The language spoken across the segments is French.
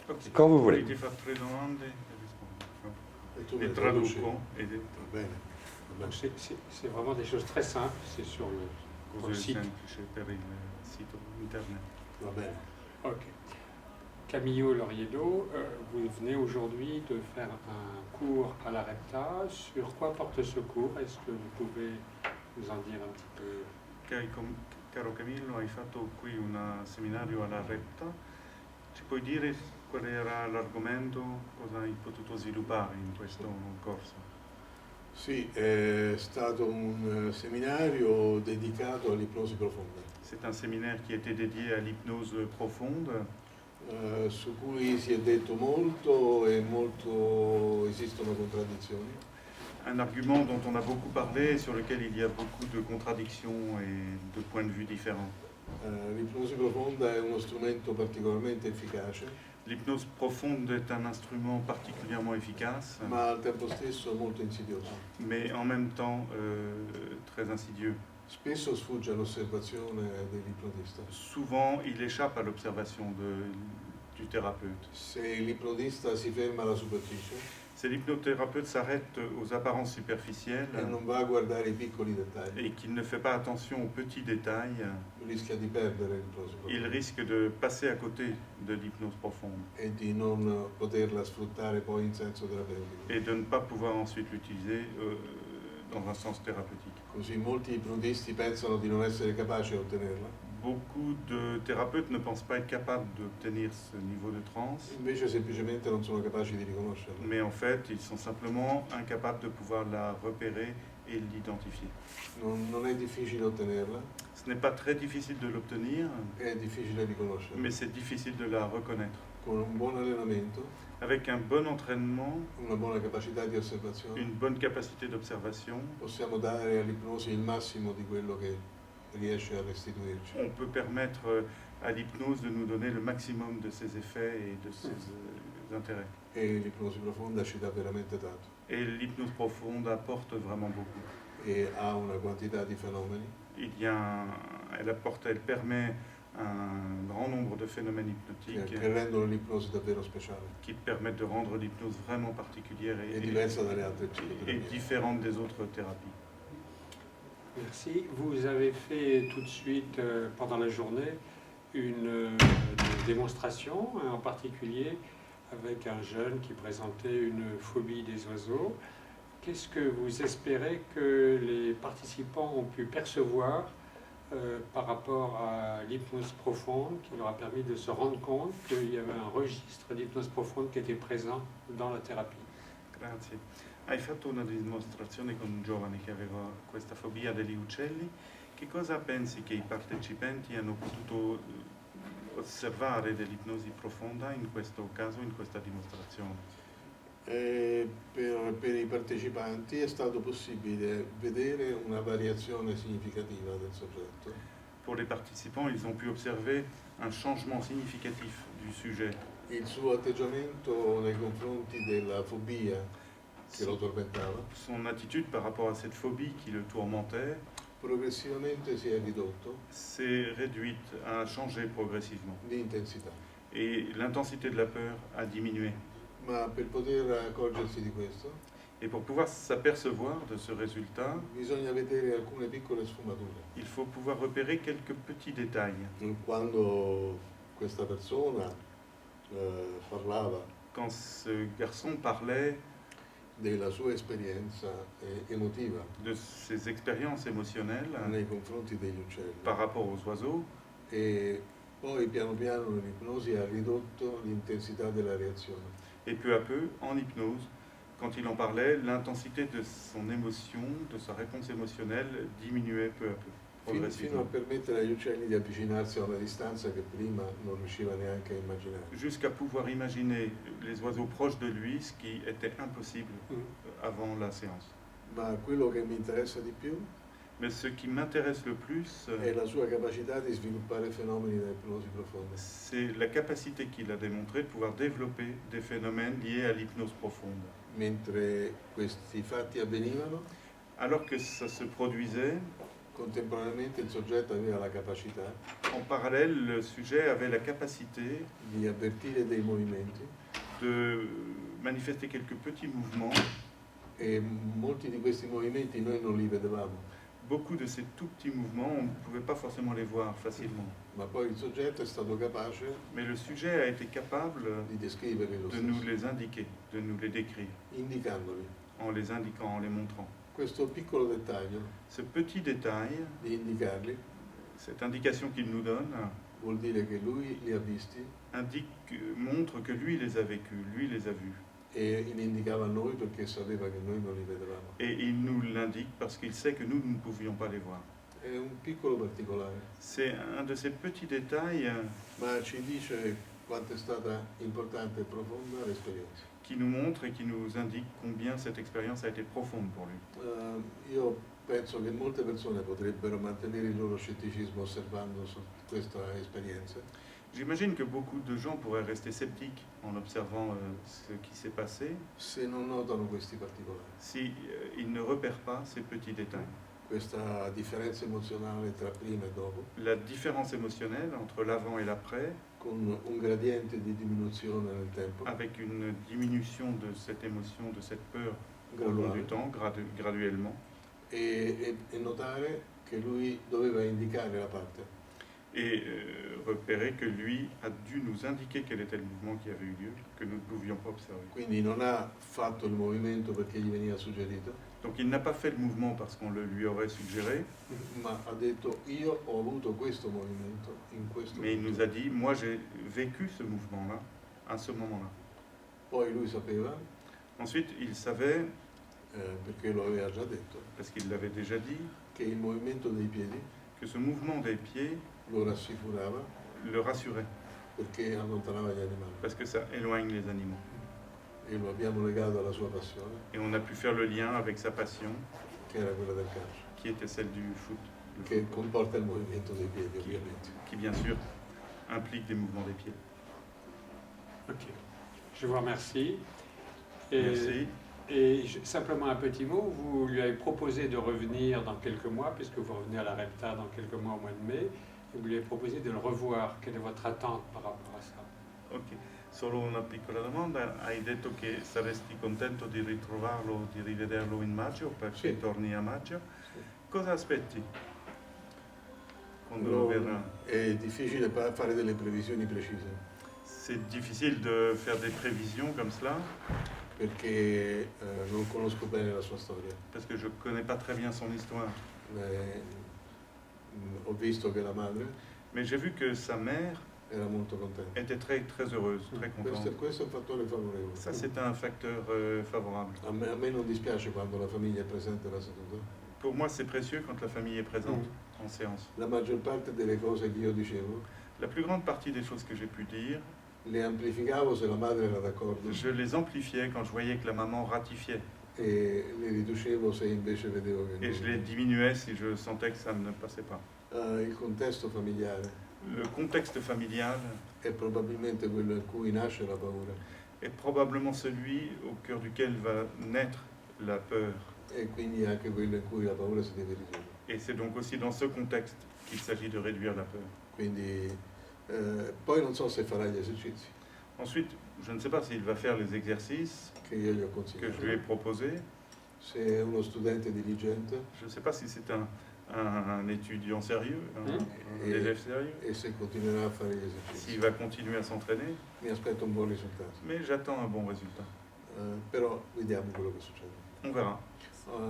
Ok. Quand vous voulez. Volete fare 3 domande e rispondo. E tu E le traduco e Va bene. Va Donc bene. c'est vraiment des choses très simples, c'est sur le cose site. semplici per il sito internet. Va bene. Ok. Camillo Loriedo, vous venez aujourd'hui de faire un cours à la REPTA. Sur quoi porte ce cours? Est-ce que vous pouvez nous en dire un petit peu? Caro Camillo, hai fatto qui un seminario alla REPTA. Ci puoi dire qual era l'argomento, cosa hai potuto sviluppare in questo corso? Sì, è stato un seminario dedicato all'ipnosi profonda, C'est un séminaire qui était dédié à l'hypnose profonde, su cui si è detto molto e esistono contraddizioni. un argument dont on a beaucoup parlé et sur lequel il y a beaucoup de contradictions et de points de vue différents. L'ipnosi profonda è uno strumento particolarmente efficace, L'hypnose profonde est un instrument particulièrement efficace, ma al tempo stesso molto insidioso. mais en même temps très insidieux. Spesso sfugge all'osservazione dell'ipnotista. Souvent, il échappe à l'observation du thérapeute. Se l'ipnotista si ferma alla superficie Si l'hypnothérapeute s'arrête aux apparences superficielles e non va a guardare i piccoli dettagli, et qu'il ne fait pas attention aux petits détails, rischia di perdere l'ipnosi il profonda risque de passer à côté de l'hypnose profonde e di non poterla sfruttare poi in senso terapeutico. et de ne pas pouvoir ensuite l'utiliser dans un sens thérapeutique. Così molti ipnotisti pensano di non essere capaci di ottenerla, Beaucoup de thérapeutes ne pensent pas être capables d'obtenir ce niveau de transe, invece semplicemente non sono capaci di riconoscerla. mais en fait, ils sont simplement incapables de pouvoir la repérer et l'identifier. Non è difficile ottenerla, Ce n'est pas très difficile de l'obtenir, è difficile riconoscerla. mais c'est difficile de la reconnaître. Con un buon allenamento, Avec un bon entraînement, una buona capacità di osservazione, une bonne capacité d'observation, possiamo dare all'ipnosi il massimo di quello che riesce a restituirci. on peut permettre à l'hypnose de nous donner le maximum de ses effets et de ses intérêts. E l'ipnosi profonda ci dà veramente tanto Et l'hypnose profonde apporte vraiment beaucoup. e ha una quantità di fenomeni Elle permet un grand nombre de phénomènes hypnotiques che rendono l'ipnosi davvero speciale qui permettent de rendre l'hypnose vraiment particulière e diversa dalle altre et psicoterapie. différente des autres thérapies. Merci. Vous avez fait tout de suite, pendant la journée, une démonstration, en particulier avec un jeune qui présentait une phobie des oiseaux. Qu'est-ce que vous espérez que les participants ont pu percevoir par rapport à l'hypnose profonde, qui leur a permis de se rendre compte qu'il y avait un registre d'hypnose profonde qui était présent dans la thérapie? Grazie. Hai fatto una dimostrazione con un giovane che aveva questa fobia degli uccelli. Che cosa pensi che i partecipanti hanno potuto osservare dell'ipnosi profonda in questo caso, in questa dimostrazione? Per i partecipanti è stato possibile vedere una variazione significativa del soggetto. Pour les participants, ils ont pu observer un changement significatif du sujet. Il suo atteggiamento nei confronti della fobia che lo tormentava Son attitude par rapport à cette phobie qui le tourmentait progressivamente si è ridotto s'est réduite, a changé progressivement. di intensità. Et l'intensité de la peur a diminué. Ma per poter accorgersi di questo Et pour pouvoir s'apercevoir de ce résultat, bisogna vedere alcune piccole sfumature. il faut pouvoir repérer quelques petits détails. Quando questa persona parlava Quand ce garçon parlait della sua esperienza emotiva de ses expériences émotionnelles nei confronti degli uccelli par rapport aux oiseaux, e poi piano piano l'ipnosi ha ridotto l'intensità della reazione. et peu à peu, en hypnose, quand il en parlait, l'intensité de son émotion, de sa réponse émotionnelle diminuait peu à peu, Fino a progressivement. permettere agli uccelli di avvicinarsi a una distanza che prima non riusciva neanche a immaginare. Jusqu'à pouvoir imaginer les oiseaux proches de lui, ce qui était impossible avant la séance. Ma quello che mi interessa di più Mais ce qui m'intéresse le plus, è la sua capacità di sviluppare fenomeni da ipnosi profonda. c'est la capacité qu'il a démontrée de pouvoir développer des phénomènes liés à l'hypnose profonde. Mentre questi fatti avvenivano, Alors que ça se produisait, Contemporaneamente il soggetto aveva la capacità En parallèle, le sujet avait la capacité di avvertire dei movimenti de manifester quelques petits mouvements. e molti di questi movimenti noi non li vedevamo, Beaucoup de ces tout petits mouvements, on ne pouvait pas forcément les voir facilement. ma poi il soggetto è stato capace Mais le sujet a été capable di descriverli lo de nous stesso, les indiquer, de nous les décrire, indicandoli. en les indiquant, en les montrant. Questo piccolo dettaglio Ce petit détail, di indicarli cette indication qu'il nous donne, vuol dire che lui li ha visti montre que lui les a vécus, lui les a vus. e li indicava a noi perché sapeva che noi non li vedevamo. Et il nous l'indique parce qu'il sait que nous ne pouvions pas les voir. È un piccolo particolare, C'est un de ces petits détails ma ci dice quanto è stata importante e profonda l'esperienza. qui nous montre et qui nous indique combien cette expérience a été profonde pour lui. Io penso che molte persone potrebbero mantenere il loro scetticismo osservando questa esperienza, J'imagine que beaucoup de gens pourraient rester sceptiques en observant ce qui s'est passé se non notano questi particolari, si ils ne repèrent pas ces petits détails. questa differenza emozionale tra prima e dopo, La différence émotionnelle entre l'avant et l'après, con un gradiente di diminuzione nel tempo, avec une diminution de cette émotion, de cette peur au long du graduale, temps, graduellement, e notare che lui doveva indicare la parte, et repérer que lui a dû nous indiquer quel était le mouvement qui avait eu lieu, que nous ne pouvions pas observer. quindi non ha fatto il movimento perché gli veniva suggerito, Donc il n'a pas fait le mouvement parce qu'on le lui aurait suggéré, ma ha detto io ho avuto questo movimento in questo mais il nous momento. a dit, moi j'ai vécu ce mouvement-là, à ce moment-là. Poi lui sapeva, Ensuite, il savait, perché lo aveva già detto, parce qu'il l'avait déjà dit, che il movimento dei piedi que ce mouvement des pieds lo rassicurava le rassurait, perché allontanava gli animali parce que ça éloigne les animaux. e lo abbiamo legato alla sua passione, Et on a pu faire le lien avec sa passion, che era quella del calcio, qui était celle du foot, le che football, comporta il movimento dei piedi ovviamente. qui bien sûr implique des mouvements des pieds. Ok. Je vous remercie. Et, Merci. Simplement un petit mot, vous lui avez proposé de revenir dans quelques mois, puisque vous revenez à la Repta dans quelques mois au mois de mai, et vous lui avez proposé de le revoir. Quelle est votre attente par rapport à ça? Ok, solo una piccola domanda. Hai detto che saresti contento di ritrovarlo, di rivederlo in maggio, perché Sì. torni a maggio. Cosa aspetti quando Non- verrà? è difficile fare delle previsioni precise C'est difficile de faire des prévisions comme cela, perché non conosco bene la sua storia. parce que je ne connais pas très bien son histoire. Ho visto che la madre Mais j'ai vu que sa mère era molto contenta. était très, très heureuse, très contente. Questo è un fattore favorevole. Ça, c'est un facteur favorable. A me non dispiace quando la famiglia è presente alla seduta. Pour moi, c'est précieux quand la famille est présente en séance. La maggior parte delle cose che io dicevo La plus grande partie des choses que j'ai pu dire, le amplificavo se la madre era d'accordo je les amplifiais quand je voyais que la maman ratifiait. e le riducevo se invece vedevo che Et je les non. diminuais si je sentais que ça ne passait pas. Il contesto familiare Le contexte familial è probabilmente quello in cui nasce la paura est probablement celui au cœur duquel va naître la peur. e quindi anche quello in cui la paura si deve ridurre. Et c'est donc aussi dans ce contexte qu'il s'agit de réduire la peur. Quindi poi non so se farà gli esercizi Ensuite, je ne sais pas s'il va faire les exercices che io gli ho que je lui ai consigliato. proposés. Se è uno studente diligente Je ne sais pas si c'est un étudiant sérieux, un Et- élève sérieux, e se continuerà a fare gli s'il esercizi. va continuer à s'entraîner, Mi aspetto un buon risultato. mais j'attends un bon résultat. Però vediamo quello che succede. On verra.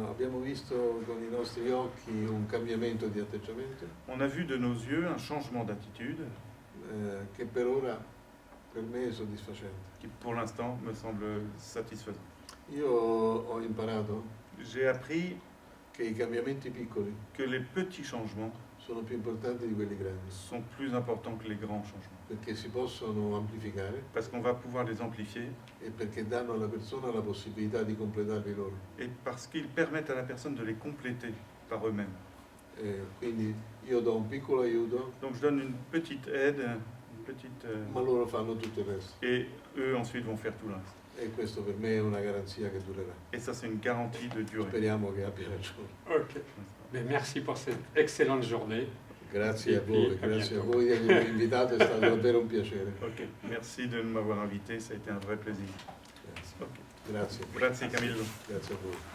Abbiamo visto con i nostri occhi un cambiamento di atteggiamento On a vu de nos yeux un changement d'attitude che per ora per me è soddisfacente. qui, pour l'instant, me semble satisfaisant. Io ho imparato J'ai appris che i cambiamenti piccoli que les petits changements sono più importanti di quelli grandi sont plus importants que les grands changements, perché si possono amplificare parce qu'on va pouvoir les amplifier e perché danno alla persona la possibilità di completarli loro. et parce qu'ils permettent à la personne de les compléter par eux-mêmes. Quindi io do un piccolo aiuto, Donc je donne une petite aide, une petite, ma loro fanno tutto il resto. et eux ensuite vont faire tout le reste. e questo per me è una garanzia che durerà. Et ça, c'est une garantie de durée. Speriamo che abbia ragione. Ok. Mais merci pour cette excellente journée. Grazie E a voi, puis, à grazie a bientôt. voi di avermi invitato, è stato davvero un piacere. Ok, merci de m'avoir invité, ça a été un vrai plaisir. Grazie. Ok. Grazie. Grazie Camillo. Grazie a voi.